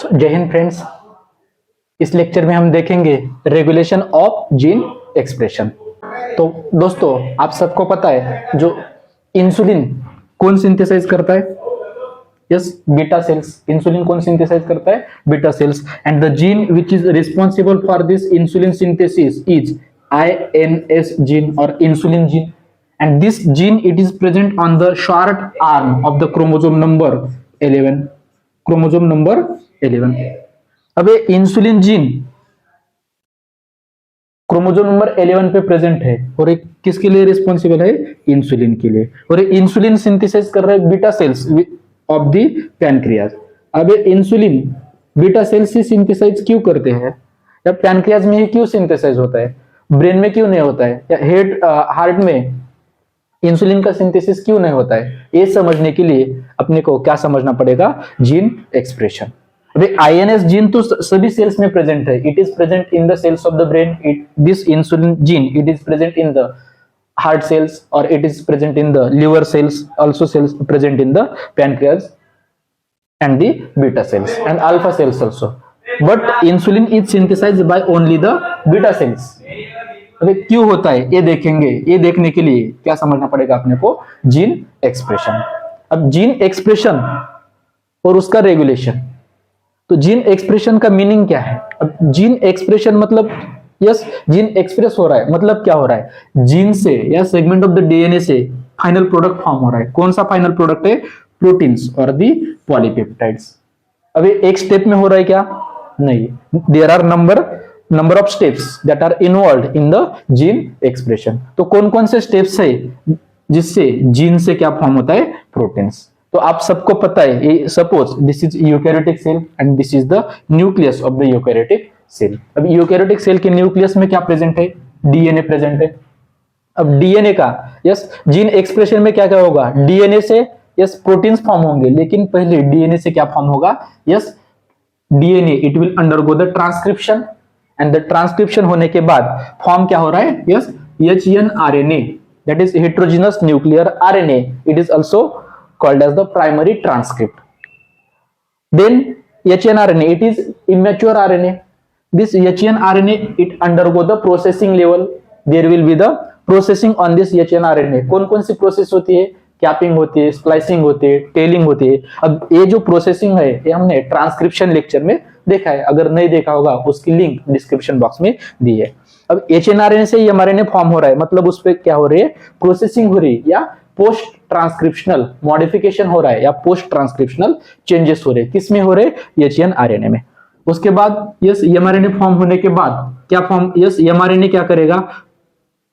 जय हिंद फ्रेंड्स। इस लेक्चर में हम देखेंगे रेगुलेशन ऑफ जीन एक्सप्रेशन। तो दोस्तों, आप सबको पता है जो इंसुलिन कौन सिंथेसाइज करता है? Yes, beta cells. इंसुलिन कौन सिंथेसाइज करता है? Beta cells. And the gene which is responsible for this insulin synthesis is INS gene or insulin gene. And this gene, it is present on the short arm of the chromosome number 11. Chromosome number 11। अब ये insulin gene chromosome number 11 पे present है और ये किसके लिए responsible है? Insulin के लिए। और ये इंसुलिन सिंथेसाइज कर रहा है beta sales of the pancreas. अब ये इंसुलिन बीटा सेल्स से सिंथेसाइज क्यों करते हैं? या पैनक्रियाज में ही क्यों सिंथेसाइज होता है? ब्रेन में क्यों नहीं होता है? या हेड हार्ट में इंसुलिन का सिंथेसिस क्यों नहीं होता है? ये समझने के लिए अपने को क्या समझना पड़ेगा? Gene expression. अभी INS जीन तो सभी सेल्स में प्रेजेंट है। It is present in the cells of the brain. This insulin gene it is present in the heart cells और it is present in the liver cells, also cells present in the pancreas and the beta cells and alpha cells also. But insulin is synthesized by only the beta cells. अबे क्यों होता है ये देखेंगे। ये देखने के लिए क्या समझना पड़ेगा अपने को? Gene expression. अब जीन एक्सप्रेशन और उसका रेगुलेशन। तो जीन एक्सप्रेशन का मीनिंग क्या है? अब जीन एक्सप्रेशन मतलब यस, जीन एक्सप्रेस हो रहा है मतलब क्या हो रहा है? जीन से या सेगमेंट ऑफ द DNA से फाइनल प्रोडक्ट फॉर्म हो रहा है। कौन सा फाइनल प्रोडक्ट है? प्रोटीन्स और दी पॉलीपेप्टाइड्स। अभी एक स्टेप में हो रहा है क्या? नहीं, there are number of steps that are involved in the gene expression. तो कौन कौन से स्टेप्स है जिससे जीन से क्या फॉर्म होता है? प्रोटीन्स। तो आप सबको पता है, suppose this is eukaryotic cell and this is the nucleus of the eukaryotic cell. अब यूकैरियोटिक सेल के न्यूक्लियस में क्या प्रेजेंट है? DNA प्रेजेंट है। अब DNA का यस जीन एक्सप्रेशन में क्या क्या होगा? DNA से यस प्रोटीन्स फॉर्म होंगे, लेकिन पहले DNA से क्या फॉर्म होगा? Yes DNA it will undergo the transcription and the transcription होने के बाद फॉर्म क्या हो रहा है? Yes HNRNA, that is heterogeneous nuclear RNA. It is also called as the primary transcript. Then HNRNA, it is immature RNA. This HNRNA it undergo the processing level. There will be the processing on this HNRNA. कौन कौन सी process होती है? Capping होती है, splicing होती है, telling होती है। अब ये जो प्रोसेसिंग है ये हमने ट्रांसक्रिप्शन लेक्चर में देखा है। अगर नहीं देखा होगा उसकी लिंक डिस्क्रिप्शन बॉक्स में दी है। अब HNRNA से mRNA फॉर्म हो रहा है मतलब उस पर क्या हो रही है? प्रोसेसिंग हो रही है या पोस्ट ट्रांसक्रिप्शनल मॉडिफिकेशन हो रहा है या पोस्ट ट्रांसक्रिप्शनल चेंजेस हो रहे हैं। किस में हो रहे हैं? HNRNA में। उसके बाद यस mRNA फॉर्म होने के बाद क्या फॉर्म? यस mRNA क्या करेगा?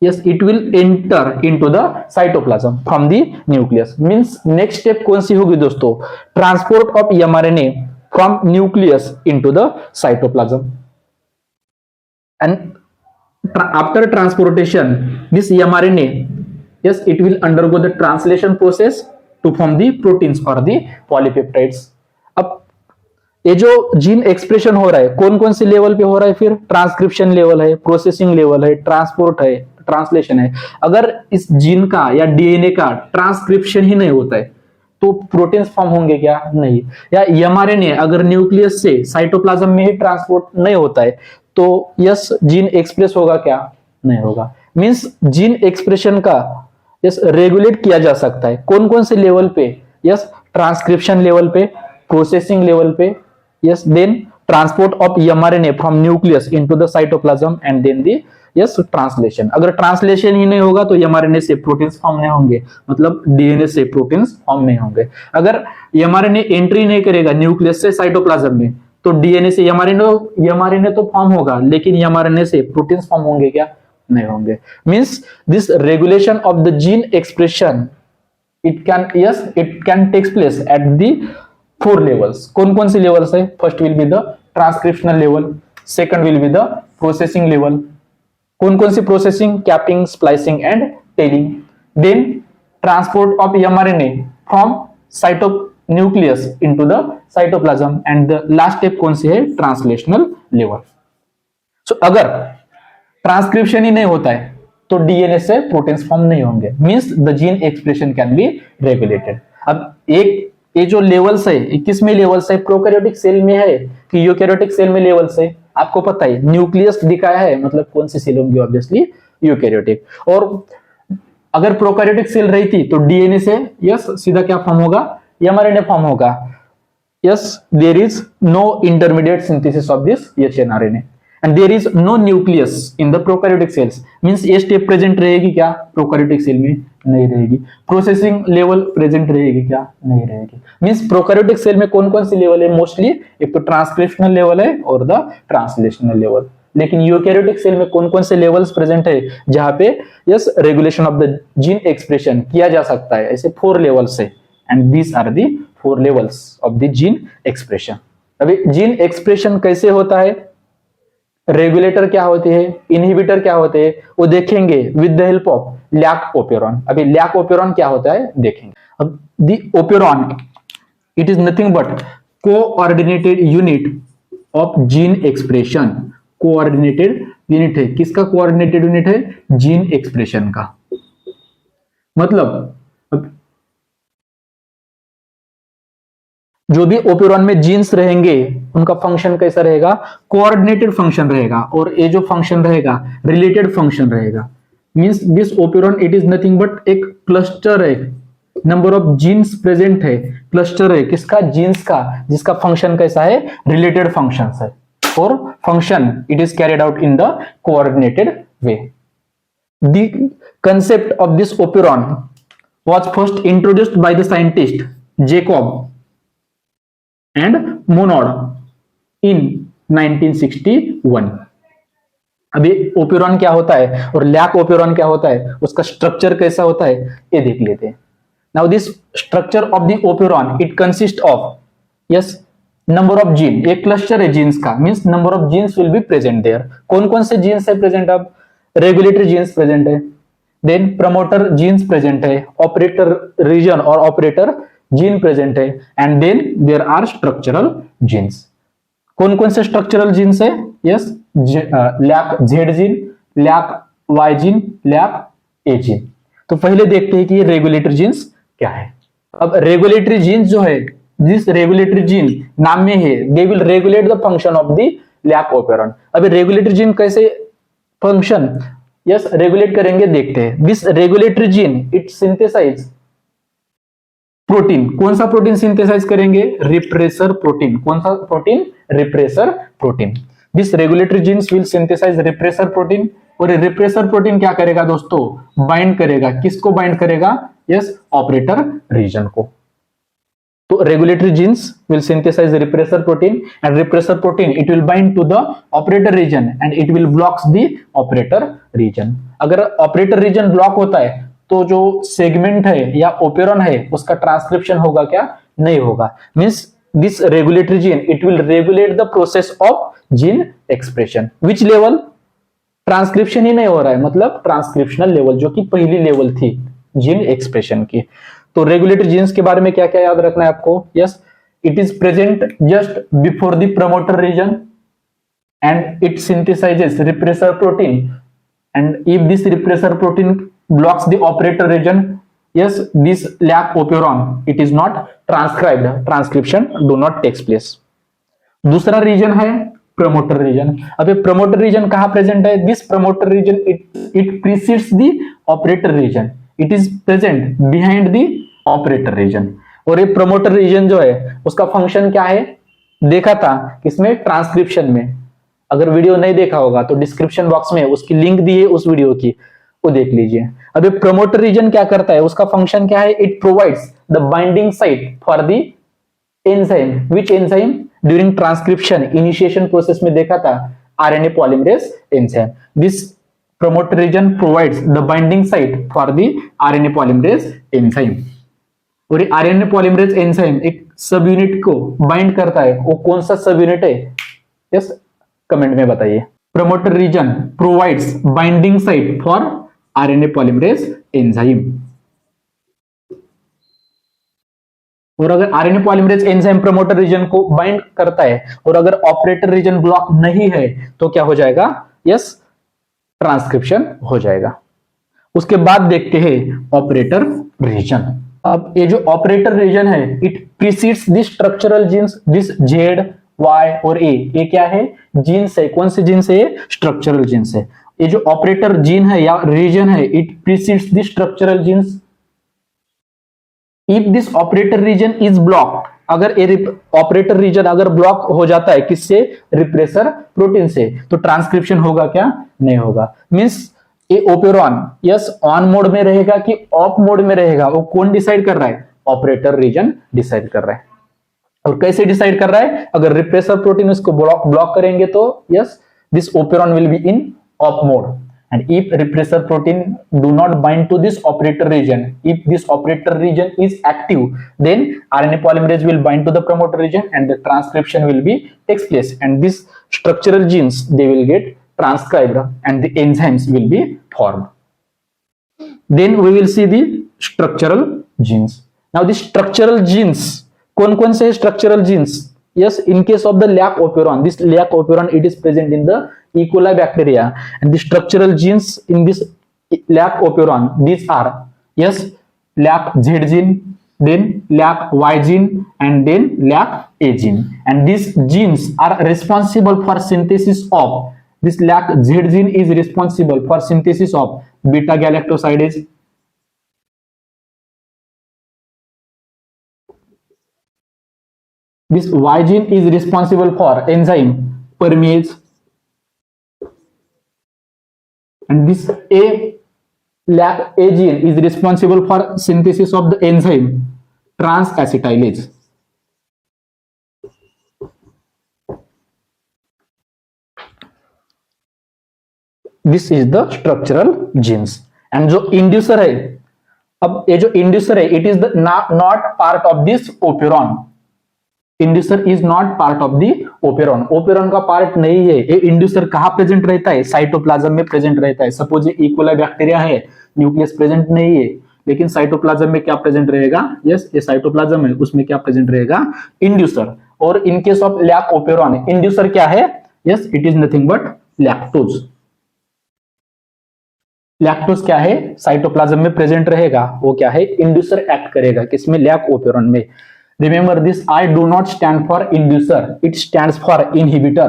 Yes, it will enter into the cytoplasm from the nucleus. Means next step कौन सी होगी दोस्तों? Transport of mRNA from nucleus into the cytoplasm. And after transportation, this mRNA, yes, it will undergo the translation process to form the proteins or the polypeptides. अब ये जो gene expression हो रहा है कौन कौन से लेवल पे हो रहा है? फिर ट्रांसक्रिप्शन लेवल है, प्रोसेसिंग लेवल है, ट्रांसपोर्ट है, ट्रांसलेशन है। अगर इस जीन का या DNA का ट्रांसक्रिप्शन ही नहीं होता है तो प्रोटीन्स फॉर्म होंगे क्या? नहीं। या mRNA अगर न्यूक्लियस से साइटोप्लाज्म में ही ट्रांसपोर्ट नहीं होता है तो यस जीन एक्सप्रेस होगा क्या? नहीं होगा। मींस जीन एक्सप्रेशन का यस रेगुलेट किया जा सकता है कौन कौन से लेवल पे? यस ट्रांसक्रिप्शन लेवल पे, प्रोसेसिंग लेवल पे, yes, then transport of mRNA from nucleus into the cytoplasm and then the yes translation. अगर ट्रांसलेशन ही नहीं होगा तो mRNA से प्रोटीन्स फॉर्म नहीं होंगे, मतलब DNA से प्रोटीन्स फॉर्म नहीं होंगे। अगर mRNA एंट्री नहीं करेगा न्यूक्लियस से साइटोप्लाज्म में तो DNA से mRNA तो फॉर्म होगा, लेकिन mRNA से प्रोटीन्स फॉर्म होंगे क्या? नहीं होंगे। Means this regulation of the gene expression it can takes place at the 4 levels. कौन कौन सी लेवल्स है? First will be the transcriptional level, second will be the processing level. कौन कौन सी processing? Capping, splicing and tailing. Then transport of mRNA from nucleus into the cytoplasm and the last step कौन सी है? Translational level. सो अगर transcription ही नहीं होता है तो DNA से प्रोटीन्स फॉर्म नहीं होंगे। Means the gene expression can be regulated. अब एक ये जो लेवल्स है ये किस में लेवल्स है, प्रोकैरियोटिक सेल में है कि यूकैरियोटिक सेल में लेवल्स है? आपको पता है न्यूक्लियस दिखाया है, मतलब कौन सी सेल होंगी, ऑब्वियसली यूकैरियोटिक। और अगर प्रोकैरियोटिक सेल रहती तो डीएनए से यस सीधा क्या फॉर्म होगा, एमआरएनए फॉर्म होगा। Yes, there is no intermediate synthesis of this hnRNA and there is no nucleus in the prokaryotic cells. Means ये स्टेप प्रेजेंट रहेगी क्या प्रोकैरियोटिक सेल में? नहीं रहेगी। प्रोसेसिंग लेवल प्रेजेंट रहेगी क्या? नहीं रहेगी। मींस प्रोकैरियोटिक सेल में कौन कौन सी लेवल है? मोस्टली एक तो ट्रांसक्रिप्शनल लेवल है और द ट्रांसलेशनल लेवल। लेकिन यूकैरियोटिक सेल में कौन कौन से लेवल्स प्रेजेंट है जहां पे yes regulation of the gene expression किया जा सकता है? ऐसे 4 लेवल्स है and these are the 4 levels of the gene expression. अभी जीन एक्सप्रेशन कैसे होता है, रेगुलेटर क्या होते हैं, इनहिबिटर क्या होते हैं, वो देखेंगे with the help of lac operon. अभी लैक ओपेरॉन क्या होता है देखेंगे। अब the operon it is nothing but coordinated unit of gene expression. Coordinated unit है, किसका कोऑर्डिनेटेड यूनिट है? जीन एक्सप्रेशन का। मतलब जो भी ओपेरॉन में जीन्स रहेंगे उनका फंक्शन कैसा रहेगा? कोऑर्डिनेटेड फंक्शन रहेगा। और ये जो फंक्शन रहेगा रिलेटेड फंक्शन रहेगा। Means this operon it is nothing but एक क्लस्टर है, नंबर ऑफ जीन्स प्रेजेंट है, क्लस्टर है किसका? जीन्स का, जिसका फंक्शन कैसा है? रिलेटेड फंक्शन है। और function it is carried out in the coordinated way. The concept of this operon was first introduced by the scientist Jacob and Monod in 1961। अभी ओपेरॉन क्या होता है और लैक ओपेरॉन क्या होता है, उसका स्ट्रक्चर कैसा होता है ये देख लेते हैं। Now this structure of the operon it consist of yes number of gene, एक क्लस्टर है जीन्स का, means number of genes will be present there. कौन कौन से जीन्स है प्रेजेंट? अब रेगुलेटरी जीन्स प्रेजेंट है, देन प्रमोटर जीन्स प्रेजेंट है, ऑपरेटर रीजन और ऑपरेटर जीन प्रेजेंट है and then there are structural genes. कौन कौन से स्ट्रक्चरल जीन्स है? Yes, lac Z gene, lac Y gene, lack A gene. तो पहले देखते हैं कि ये रेगुलेटरी जीन्स क्या है। अब रेगुलेटरी जीन्स जो है, जिस रेगुलेटरी जीन नाम में है, they will regulate the function of the lac operon. अभी रेगुलेटरी जीन कैसे फंक्शन यस रेगुलेट करेंगे देखते हैं। This regulatory gene it synthesise protein. कौन सा प्रोटीन सिंथेसाइज करेंगे? Repressor protein. कौन सा protein? Repressor protein. This regulatory genes will synthesise repressor protein. और रिप्रेसर प्रोटीन क्या करेगा दोस्तों? बाइंड करेगा। किसको बाइंड करेगा? यस, ऑपरेटर रीजन को। तो regulatory genes will synthesize the repressor protein and repressor protein it will bind to the operator region and it will blocks the operator region। अगर operator region block होता है तो जो segment है या operon है उसका ट्रांसक्रिप्शन होगा क्या? नहीं होगा। Means this regulatory gene it will regulate the process of gene expression. Which level? Transcription ही नहीं हो रहा है, मतलब ट्रांसक्रिप्शनल लेवल जो कि पहली लेवल थी जीन एक्सप्रेशन की। तो रेगुलेटरी जीन्स के बारे में क्या क्या याद रखना है आपको? Yes, it is present just before the promoter region and it synthesises repressor protein and if this repressor protein blocks the operator region, yes, this lac operon it is not transcribed, transcription do not takes place। दूसरा region है promoter region. अब promoter region कहां present है? This promoter region it precedes the operator region, it is present behind the operator region. और ये promoter reason जो है उसका फंक्शन क्या है देखा था किसमें? ट्रांसक्रिप्शन में। अगर वीडियो नहीं देखा होगा तो डिस्क्रिप्शन बॉक्स में उसकी लिंक दी है उस वीडियो की, वो देख लीजिए। अब प्रमोटर रीजन क्या करता है, उसका फंक्शन क्या है? It provides the binding site for the enzyme. Which enzyme? During transcription initiation process में देखा था RNA polymerase enzyme. This promoter region provides the binding site for the RNA polymerase enzyme. और आरएनए पॉलीमरेज एंजाइम एक सब unit को bind करता है, वो कौन सा सब यूनिट है? यस, कमेंट में बताइए। Promoter region provides binding site for RNA polymerase enzyme. और अगर RNA polymerase enzyme promoter region को बाइंड करता है और अगर ऑपरेटर रीजन ब्लॉक नहीं है तो क्या हो जाएगा? यस, ट्रांसक्रिप्शन हो जाएगा। उसके बाद देखते हैं ऑपरेटर रीजन। अब ये जो ऑपरेटर रीजन है, it precedes this structural genes, this Z Y और ए, ये क्या है? जीन्स है। कौन से जीन्स है? ये स्ट्रक्चरल जीन्स है। ये जो ऑपरेटर जीन है या रीजन है, it precedes this structural jeans. If this operator reason is blocked, अगर ये ऑपरेटर रीजन अगर ब्लॉक हो जाता है किससे? रिप्रेसर प्रोटीन से, तो ट्रांसक्रिप्शन होगा क्या? नहीं होगा। मींस ये ओपेरॉन यस ऑन मोड में रहेगा कि ऑफ मोड में रहेगा, वो कौन डिसाइड कर रहा है? ऑपरेटर रीजन डिसाइड कर रहा है। और कैसे डिसाइड कर रहा है? अगर रिप्रेसर प्रोटीन इसको ब्लॉक करेंगे तो yes this operon will be in of mode, and if repressor protein do not bind to this operator region, if this operator region is active, then RNA polymerase will bind to the promoter region and the transcription will be takes place, and these structural genes they will get transcribed and the enzymes will be formed. Then we will see the structural genes. Now the structural genes, कौन कौन से structural genes? Yes, in case of the lac operon, this lac operon it is present in the E. coli bacteria, and the structural genes in this lac operon these are yes lac Z gene, then lac Y gene, and then lac A gene, and these genes are responsible for synthesis of this lac Z gene is responsible for synthesis of beta galactosidase, this Y gene is responsible for enzyme permease, and this lac A gene is responsible for synthesis of the enzyme transacetylase. This is the structural genes. and जो inducer है, अब ये जो inducer है it is the not part of this operon, inducer is not part of the operon, operon का part नहीं है। ये इंड्यूसर कहां प्रेजेंट रहता है? साइटोप्लाज्म में प्रेजेंट रहता है। सपोज ये E. coli बैक्टीरिया है, न्यूक्लियस प्रेजेंट नहीं है, लेकिन साइटोप्लाज्म में क्या प्रेजेंट रहेगा? यस, ये साइटोप्लाज्म है, उसमें क्या प्रेजेंट रहेगा? इंड्यूसर। और in case of lac operon inducer क्या है? Yes, it is nothing but lactose. Lactose क्या है? साइटोप्लाज्म में प्रेजेंट रहेगा, वो क्या है? इंड्यूसर एक्ट करेगा किसमें? लैक ओपेरॉन में। Remember this, I do not stand for inducer, it stands for inhibitor.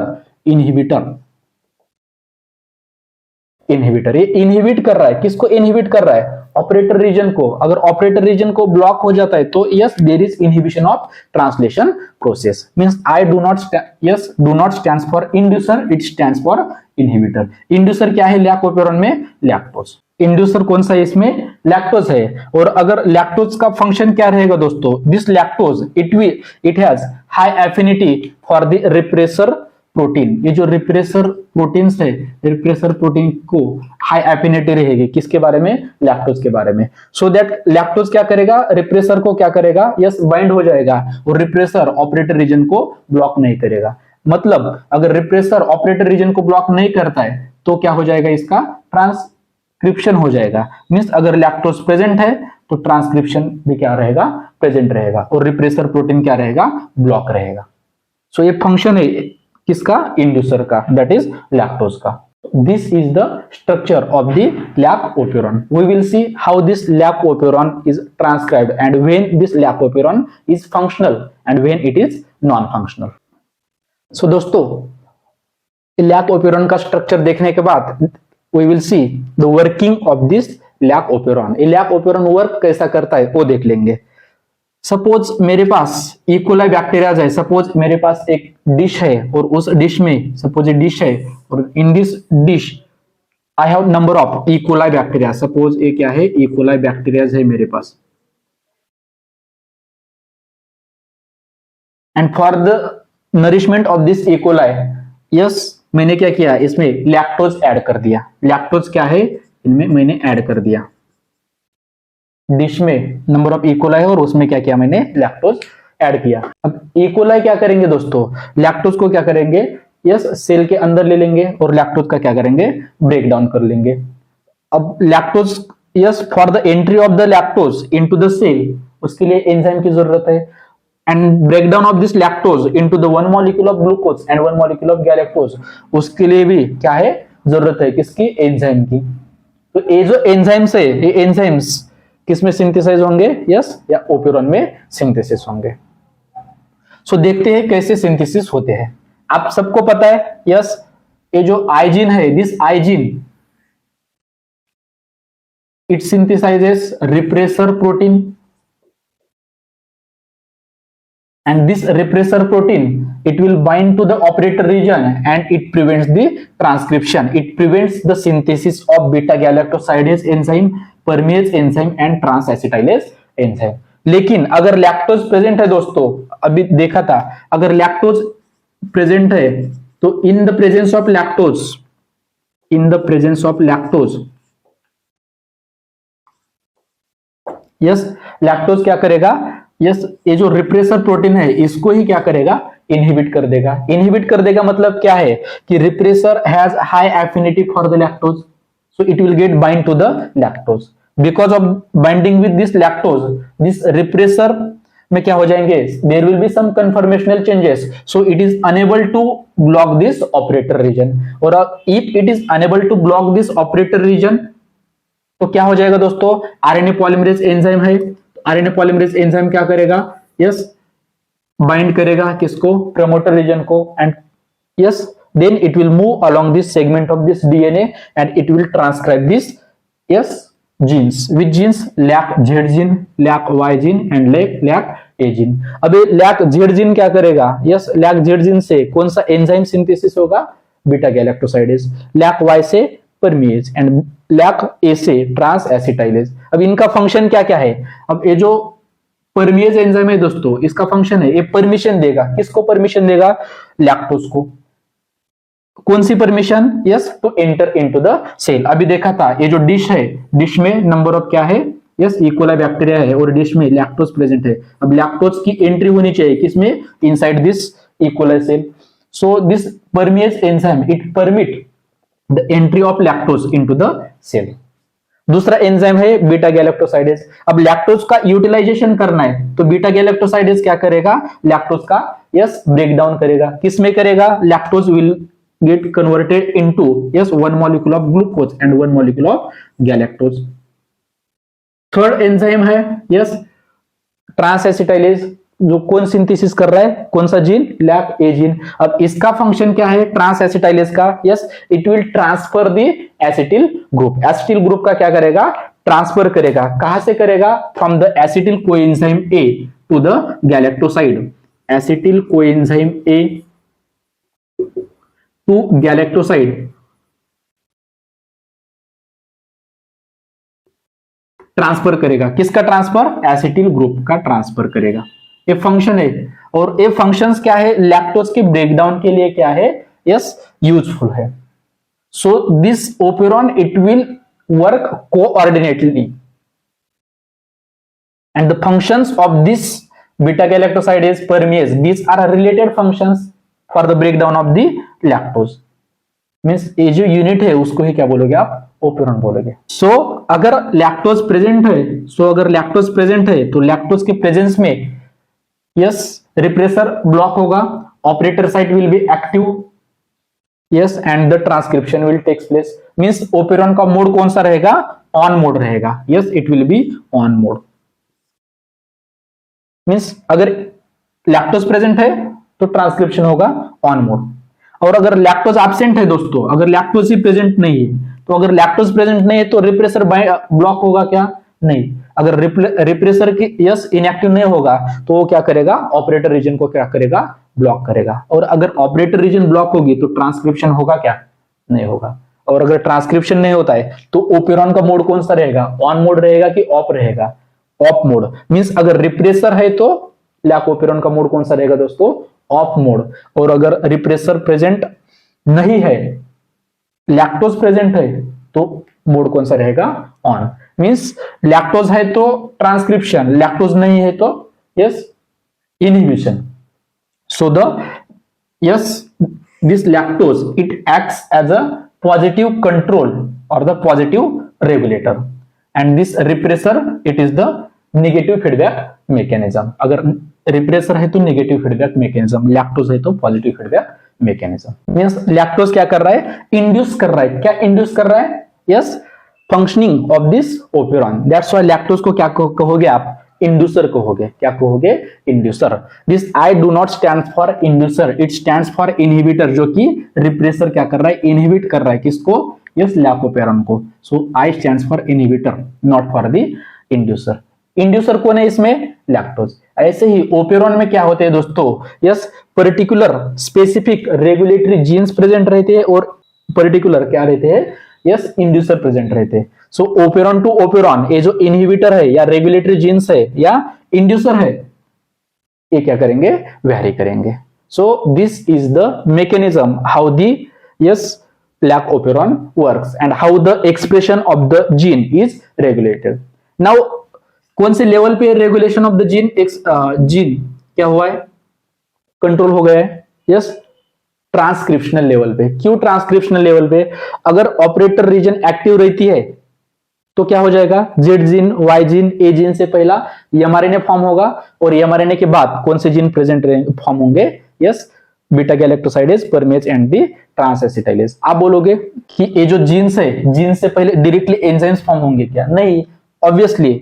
Inhibitor, ये इनहिबिट कर रहा है, किसको इनहिबिट कर रहा है? ऑपरेटर रीजन को। अगर ऑपरेटर रीजन को ब्लॉक हो जाता है तो yes there is inhibition of translation process. Means I do not stands for inducer, it stands for inhibitor. Inducer क्या है लैक ओपेरॉन में? लैक्टोज। इंड्यूसर कौन सा है इसमें? लैक्टोज है। और अगर लैक्टोज का फंक्शन क्या रहेगा दोस्तों? This lactose it has high affinity for the repressor protein. ये जो रिप्रेसर प्रोटीन्स है, रिप्रेसर प्रोटीन को हाई एफिनिटी रहेगी किसके बारे में? लैक्टोज के बारे में। सो दैट लैक्टोज क्या करेगा? रिप्रेसर को क्या करेगा? यस, बाइंड हो जाएगा और रिप्रेसर ऑपरेटर रीजन को ब्लॉक नहीं करेगा। मतलब अगर रिप्रेसर ऑपरेटर रीजन को ब्लॉक नहीं करता है तो क्या हो जाएगा? इसका ट्रांसक्रिप्शन हो जाएगा। मींस अगर लैक्टोज प्रेजेंट है तो ट्रांसक्रिप्शन भी क्या रहेगा? प्रेजेंट रहेगा, और रिप्रेसर प्रोटीन क्या रहेगा? ब्लॉक रहेगा। सो ये फंक्शन है किसका? इंड्यूसर का, दैट इज लैक्टोज का। This is the structure of the lac operon. We will see how this lac operon is transcribed and when this lac operon is functional and when it is non functional. So दोस्तों, lac operon का structure देखने के बाद we will see the working of this lac operon. ये lac operon work कैसा करता है वो देख लेंगे। सपोज मेरे पास E. coli बैक्टीरियाज है, सपोज मेरे पास एक डिश है और उस डिश में सपोज डिश है और in this dish I have number of E. coli bacteria. Suppose ये क्या है? E. coli बैक्टीरियाज है मेरे पास। And for the nourishment of this E. coli yes मैंने क्या किया? इसमें लैक्टोज ऐड कर दिया। लैक्टोज क्या है? इनमें मैंने ऐड कर दिया। डिश में नंबर ऑफ E. coli है और उसमें क्या किया? मैंने लैक्टोज ऐड किया। अब E. coli क्या करेंगे दोस्तों? लैक्टोज को क्या करेंगे? यस, सेल के अंदर ले लेंगे और लैक्टोज का क्या करेंगे? ब्रेक डाउन कर लेंगे। अब lactose yes for the entry of the lactose into the cell, उसके लिए एंजाइम की जरूरत है। And break down of this lactose into the one molecule of glucose and one molecule of galactose, उसके लिए भी क्या है? जरूरत है किसकी? एंजाइम की। तो ये जो एंजाइम्स है, ये एंजाइम्स किसमें सिंथेसाइज होंगे? यस, या ओपेरॉन में सिंथेसिस होंगे। सो देखते हैं कैसे सिंथेसिस होते हैं। आप सबको पता है, यस, ये जो आइजिन है, this I gene it synthesises repressor protein, and this repressor protein it will bind to the operator region and it prevents the transcription, it prevents the synthesis of beta galactosidase enzyme, permease enzyme and transacetylase enzyme। लेकिन अगर lactose present है दोस्तों, अभी देखा था, अगर lactose present है तो in the presence of lactose, in the presence of lactose, yes, lactose क्या करेगा? यस, ये जो रिप्रेसर प्रोटीन है इसको ही क्या करेगा? इनहिबिट कर देगा। इनहिबिट कर देगा मतलब क्या है कि repressor has high affinity for the lactose, so it will get bind to the lactose. Because of binding with this lactose, this repressor में क्या हो जाएंगे? There will be some conformational changes, so it is unable to block this operator region. और if it is unable to block this operator region तो क्या हो जाएगा दोस्तों? आरएनए पॉलीमरेज एंजाइम है, आरएनए पॉलीमरेज एंजाइम क्या करेगा? यस, बाइंड करेगा किसको? प्रमोटर रीजन को, and yes, then it will move along this segment of this DNA and it will transcribe this, yes, genes. Which genes? Lac Z gene, lac Y gene and lac A gene. अब lac Z gene क्या करेगा? Yes, lac Z gene से कौन सा enzyme synthesis होगा? Beta galactosidase. Lac Y से permease and lac ए से trans acetylase. अब इनका फंक्शन क्या क्या है? अब ये जो परमेज एंजाइम है दोस्तों, इसका फंक्शन है, ये परमिशन देगा, किसको परमिशन देगा? लैक्टोज को। कौन सी permission? Yes, to enter into the cell. अभी देखा था, ये जो डिश है, डिश में नंबर ऑफ क्या है? यस, इकोलाई बैक्टीरिया है और डिश में लैक्टोज प्रेजेंट है। अब लैक्टोज की एंट्री होनी चाहिए किसमें? Inside this E coli cell. So this permease enzyme it permit the entry of lactose into the cell। दूसरा एंजाइम है बीटा गैलेक्टोसाइडेज। अब लैक्टोज का यूटिलाइजेशन करना है तो बीटा गैलेक्टोसाइडेज क्या करेगा? लैक्टोज का, यस, ब्रेक डाउन करेगा। किसमें करेगा? Lactose will get converted into, yes, one molecule of glucose and one molecule of galactose. Third enzyme है, यस, ट्रांस एसिटाइलेज, जो कौन सिंथेसिस कर रहा है? कौन सा जीन? Lack A gene. अब इसका फंक्शन क्या है ट्रांस एसिटाइलेज का? Yes, it will transfer the acetyl group. Acetyl group का क्या करेगा? ट्रांसफर करेगा। कहां से करेगा? From the acetyl coenzyme A to the galactoside. Acetyl coenzyme A to galactoside transfer करेगा। किसका ट्रांसफर? एसिटिल ग्रुप का ट्रांसफर करेगा। ये फंक्शन है, और ये फंक्शंस क्या है? लैक्टोज के ब्रेकडाउन के लिए क्या है? यस, यूजफुल है। So this operon it will work coordinately and the functions of this beta galactosidase permease, these are related functions for the breakdown of the lactose। Means ये जो यूनिट है उसको ही क्या बोलोगे आप? ओपेरॉन बोलोगे। सो अगर लैक्टोज प्रेजेंट है, अगर लैक्टोज प्रेजेंट है तो लैक्टोज के प्रेजेंस में यस, रिप्रेसर ब्लॉक होगा, operator site will be active, yes, and the transcription will takes place. Means operon का मोड कौन सा रहेगा? ऑन मोड रहेगा। Yes, it will be on mode. Means अगर लैक्टोज प्रेजेंट है तो ट्रांसक्रिप्शन होगा ऑन मोड, और अगर लैक्टोज एब्सेंट है दोस्तों, अगर लैक्टोज ही प्रेजेंट नहीं है, तो अगर लैक्टोज प्रेजेंट नहीं है तो रिप्रेसर ब्लॉक होगा क्या? नहीं। अगर रिप्रेसर की, यस, इनएक्टिव नहीं होगा तो वो क्या करेगा? ऑपरेटर रीजन को क्या करेगा? ब्लॉक करेगा। और अगर ऑपरेटर रीजन ब्लॉक होगी तो ट्रांसक्रिप्शन होगा क्या? नहीं होगा। और अगर ट्रांसक्रिप्शन नहीं होता है तो ओपेरॉन का मोड कौन सा रहेगा? ऑन मोड रहेगा कि ऑफ रहेगा? Of mode. मींस अगर रिप्रेसर है तो लैक ओपेरॉन का मोड कौन सा रहेगा दोस्तों? Of mode. और अगर रिप्रेसर प्रेजेंट नहीं है, लैक्टोज प्रेजेंट है, तो मोड कौन सा रहेगा? ऑन। मींस लैक्टोज है तो ट्रांसक्रिप्शन, लैक्टोज नहीं है तो yes, inhibition. So the yes, this lactose it acts as a positive control or the positive regulator, and this repressor it is the negative feedback mechanism. अगर repressor है तो negative feedback mechanism, lactose है तो positive feedback mechanism. Means lactose क्या कर रहा है? Induce कर रहा है। क्या इंड्यूस कर रहा है? Yes, functioning of this operon, that's why lactose को क्या कहोगे आप, इंड्यूसर कहोगे, क्या कहोगे, inducer. This I do not stand for inducer, it stands for inhibitor, जो कि रिप्रेसर क्या कर रहा है, इनहिबिट कर रहा है किसको, यस लैक ओपेरॉन को। So I stands for inhibitor not for the inducer. Inducer कौन है इसमें, लैक्टोज। ऐसे ही ओपेरॉन में क्या होते हैं दोस्तों, yes particular specific regulatory genes present रहते हैं और पर्टिकुलर क्या रहते हैं, यस इंड्यूसर प्रेजेंट रहते हैं। सो ओपेरॉन टू ओपेरॉन, ये जो इनहिबिटर है या रेगुलेटरी जीन्स है या इंड्यूसर है, ये क्या करेंगे, वेरी करेंगे। सो this is the mechanism how the yes lac operon works and how the expression of the gene is regulated. Now कौन से लेवल पे regulation of the gene, gene क्या हुआ है, कंट्रोल हो गया है, यस ट्रांसक्रिप्शनल लेवल पे। क्यों ट्रांसक्रिप्शनल लेवल पे, अगर ऑपरेटर रीजन एक्टिव रहती है तो क्या हो जाएगा, जेड जीन, वाई जीन, ए जीन से पहला एमआरएनए फॉर्म होगा और एमआरएनए के बाद कौन से जीन प्रेजेंट फॉर्म होंगे, yes beta galactosidase, permease and the transacetylase. आप बोलोगे कि ये जो जीन्स है, जीन से पहले डायरेक्टली एंजाइम्स फॉर्म होंगे क्या, नहीं, ऑब्वियसली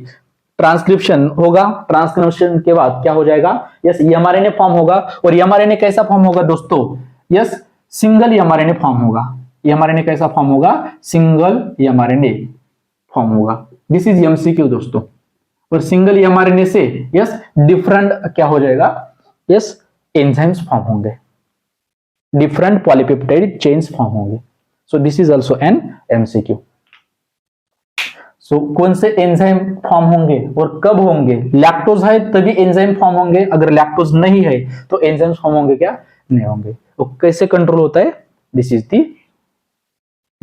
ट्रांसक्रिप्शन होगा, ट्रांसक्रिप्शन के बाद क्या हो जाएगा, यस एमआरएनए फॉर्म होगा। और एमआरएनए कैसा फॉर्म होगा दोस्तों, यस सिंगल एमआरएनए फॉर्म होगा। एमआरएनए कैसा फॉर्म होगा, सिंगल एमआरएनए फॉर्म होगा। दिस इज एमसीक्यू दोस्तों। और सिंगल एमआरएनए से यस डिफरेंट क्या हो जाएगा, यस एंजाइम्स फॉर्म होंगे, डिफरेंट पॉलीपेप्टाइड चेन्स फॉर्म होंगे। So this is also an MCQ. So कौन से एंजाइम फॉर्म होंगे और कब होंगे, लैक्टोज है तभी एंजाइम फॉर्म होंगे, अगर लैक्टोज नहीं है तो एंजाइम्स फॉर्म होंगे क्या, नहीं होंगे। तो कैसे कंट्रोल होता है, this is the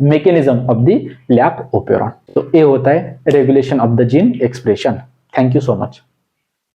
mechanism of the lac operon. तो ये होता है regulation of the gene expression. Thank you so much.